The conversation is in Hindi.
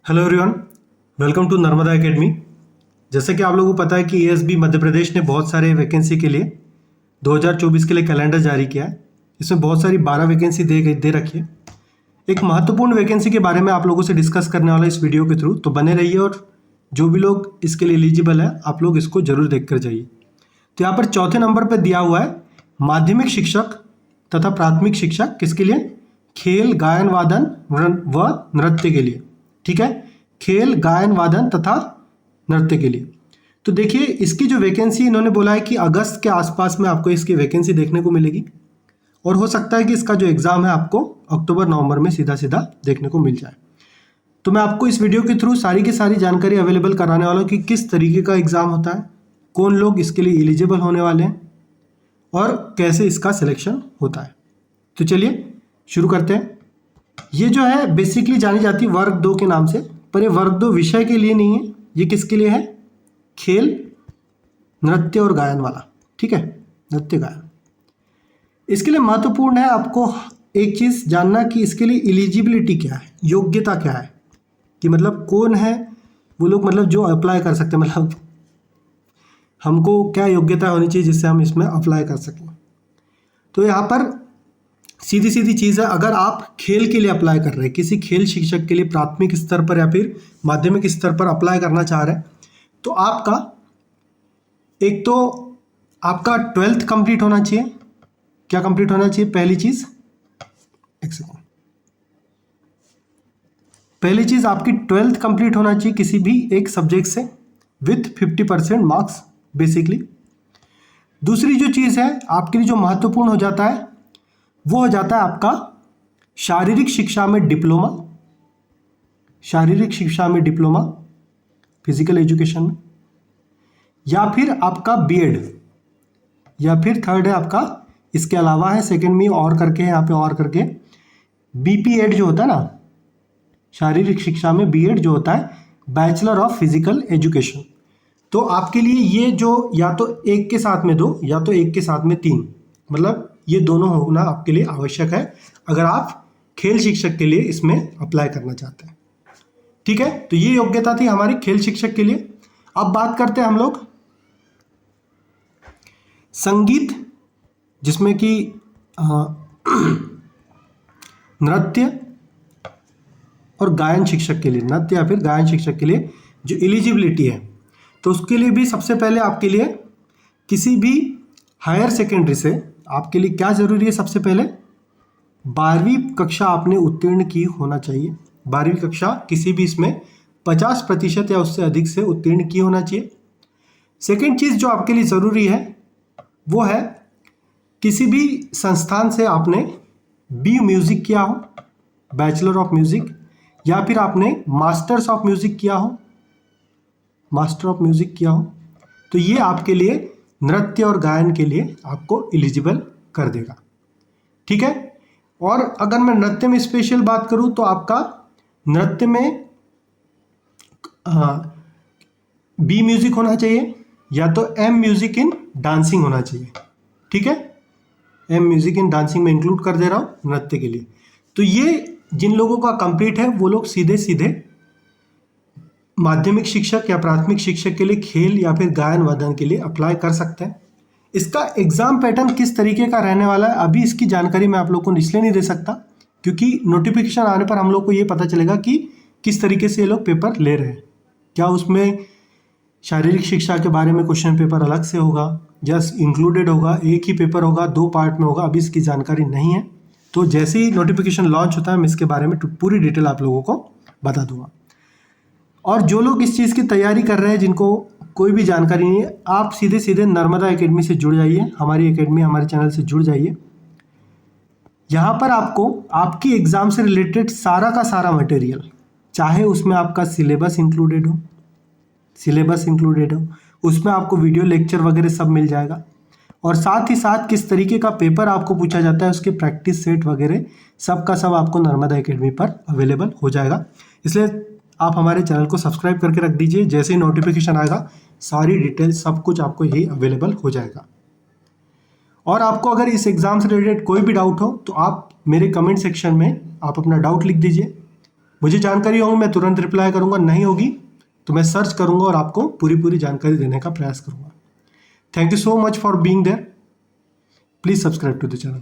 Hello everyone, welcome to Narmada academy. जैसे कि आप लोगों को पता है कि एएसबी मध्य प्रदेश ने बहुत सारे वैकेंसी के लिए 2024 के लिए कैलेंडर जारी किया है। इसमें बहुत सारी 12 वैकेंसी दे रखी है। एक महत्वपूर्ण वैकेंसी के बारे में आप लोगों से डिस्कस करने वाला इस वीडियो के थ्रू, तो बने रहिए और जो भी लोग इसके लिए एलिजिबल है आप लोग इसको जरूर देख कर जाइए। तो यहाँ पर चौथे नंबर पर दिया हुआ है माध्यमिक शिक्षक तथा प्राथमिक शिक्षक किसके लिए? खेल, गायन, वादन व नृत्य के लिए। ठीक है, खेल, गायन, वादन तथा नृत्य के लिए। तो देखिए इसकी जो वैकेंसी इन्होंने बोला है कि अगस्त के आसपास में आपको इसकी वैकेंसी देखने को मिलेगी और हो सकता है कि इसका जो एग्ज़ाम है आपको अक्टूबर नवंबर में सीधा सीधा देखने को मिल जाए। तो मैं आपको इस वीडियो के थ्रू सारी की सारी जानकारी अवेलेबल कराने वाला हूँ कि किस तरीके का एग्ज़ाम होता है, कौन लोग इसके लिए एलिजिबल होने वाले हैं और कैसे इसका सिलेक्शन होता है। तो चलिए शुरू करते हैं। ये जो है बेसिकली जानी जाती है वर्ग 2 के नाम से, पर ये वर्ग 2 विषय के लिए नहीं है, ये किसके लिए है? खेल, नृत्य और गायन वाला। ठीक है, नृत्य गायन। इसके लिए महत्वपूर्ण है आपको एक चीज़ जानना कि इसके लिए एलिजिबिलिटी क्या है, योग्यता क्या है, कि मतलब कौन है वो लोग मतलब जो अप्लाई कर सकते हैं, मतलब हमको क्या योग्यता होनी चाहिए जिससे हम इसमें अप्लाई कर सकें। तो यहाँ पर सीधी सीधी चीज़ है, अगर आप खेल के लिए अप्लाई कर रहे हैं, किसी खेल शिक्षक के लिए प्राथमिक स्तर पर या फिर माध्यमिक स्तर पर अप्लाई करना चाह रहे हैं, तो आपका एक तो आपका 12th कंप्लीट होना चाहिए। क्या कंप्लीट होना चाहिए? पहली चीज़, एक सेकंड, पहली चीज़ आपकी 12th कंप्लीट होना चाहिए किसी भी एक सब्जेक्ट से विथ 50% मार्क्स बेसिकली। दूसरी जो चीज़ है आपके लिए जो महत्वपूर्ण हो जाता है वो हो जाता है आपका शारीरिक शिक्षा में डिप्लोमा, शारीरिक शिक्षा में डिप्लोमा फिजिकल एजुकेशन में, या फिर आपका बीएड, या फिर थर्ड है आपका इसके अलावा है सेकंड में और करके है यहाँ पे और करके बीपीएड जो होता है ना, शारीरिक शिक्षा में बीएड जो होता है बैचलर ऑफ फिजिकल एजुकेशन। तो आपके लिए ये जो या तो एक के साथ में 2 या तो एक के साथ में 3, मतलब ये दोनों होना आपके लिए आवश्यक है अगर आप खेल शिक्षक के लिए इसमें अप्लाई करना चाहते हैं। ठीक है, तो ये योग्यता थी हमारी खेल शिक्षक के लिए। अब बात करते हैं हम लोग संगीत, जिसमें कि नृत्य और गायन शिक्षक के लिए, नृत्य या फिर गायन शिक्षक के लिए जो एलिजिबिलिटी है, तो उसके लिए भी सबसे पहले आपके लिए किसी भी हायर सेकेंडरी से आपके लिए क्या ज़रूरी है? सबसे पहले 12वीं कक्षा आपने उत्तीर्ण की होना चाहिए। 12वीं कक्षा किसी भी इसमें 50% या उससे अधिक से उत्तीर्ण की होना चाहिए। सेकेंड चीज़ जो आपके लिए ज़रूरी है वो है किसी भी संस्थान से आपने बी म्यूज़िक किया हो, बैचलर ऑफ म्यूज़िक, या फिर आपने मास्टर्स ऑफ म्यूज़िक किया हो, मास्टर ऑफ म्यूज़िक किया हो, तो ये आपके लिए नृत्य और गायन के लिए आपको एलिजिबल कर देगा। ठीक है, और अगर मैं नृत्य में स्पेशल बात करूं तो आपका नृत्य में बी म्यूजिक होना चाहिए या तो एम म्यूजिक इन डांसिंग होना चाहिए। ठीक है, एम म्यूजिक इन डांसिंग में इंक्लूड कर दे रहा हूं नृत्य के लिए। तो ये जिन लोगों का कंप्लीट है वो लोग सीधे सीधे माध्यमिक शिक्षक या प्राथमिक शिक्षक के लिए खेल या फिर गायन वादन के लिए अप्लाई कर सकते हैं। इसका एग्ज़ाम पैटर्न किस तरीके का रहने वाला है अभी इसकी जानकारी मैं आप लोग को इसलिए नहीं दे सकता क्योंकि नोटिफिकेशन आने पर हम लोग को ये पता चलेगा कि किस तरीके से ये लोग पेपर ले रहे हैं। क्या उसमें शारीरिक शिक्षा के बारे में क्वेश्चन पेपर अलग से होगा या इंक्लूडेड होगा, एक ही पेपर होगा, 2 पार्ट में होगा, अभी इसकी जानकारी नहीं है। तो जैसे ही नोटिफिकेशन लॉन्च होता है मैं इसके बारे में पूरी डिटेल आप लोगों को बता दूंगा। और जो लोग इस चीज़ की तैयारी कर रहे हैं जिनको कोई भी जानकारी नहीं है, आप सीधे सीधे नर्मदा एकेडमी से जुड़ जाइए, हमारी एकेडमी हमारे चैनल से जुड़ जाइए। यहाँ पर आपको आपकी एग्ज़ाम से रिलेटेड सारा का सारा मटेरियल, चाहे उसमें आपका सिलेबस इंक्लूडेड हो, उसमें आपको वीडियो लेक्चर वगैरह सब मिल जाएगा, और साथ ही साथ किस तरीके का पेपर आपको पूछा जाता है उसके प्रैक्टिस सेट वगैरह सब का सब आपको नर्मदा एकेडमी पर अवेलेबल हो जाएगा। इसलिए आप हमारे चैनल को सब्सक्राइब करके रख दीजिए, जैसे ही नोटिफिकेशन आएगा सारी डिटेल सब कुछ आपको यही अवेलेबल हो जाएगा। और आपको अगर इस एग्ज़ाम से रिलेटेड कोई भी डाउट हो तो आप मेरे कमेंट सेक्शन में आप अपना डाउट लिख दीजिए, मुझे जानकारी होगी मैं तुरंत रिप्लाई करूँगा, नहीं होगी तो मैं सर्च करूँगा और आपको पूरी जानकारी देने का प्रयास करूँगा। Thank you so much for being there. Please subscribe to the channel.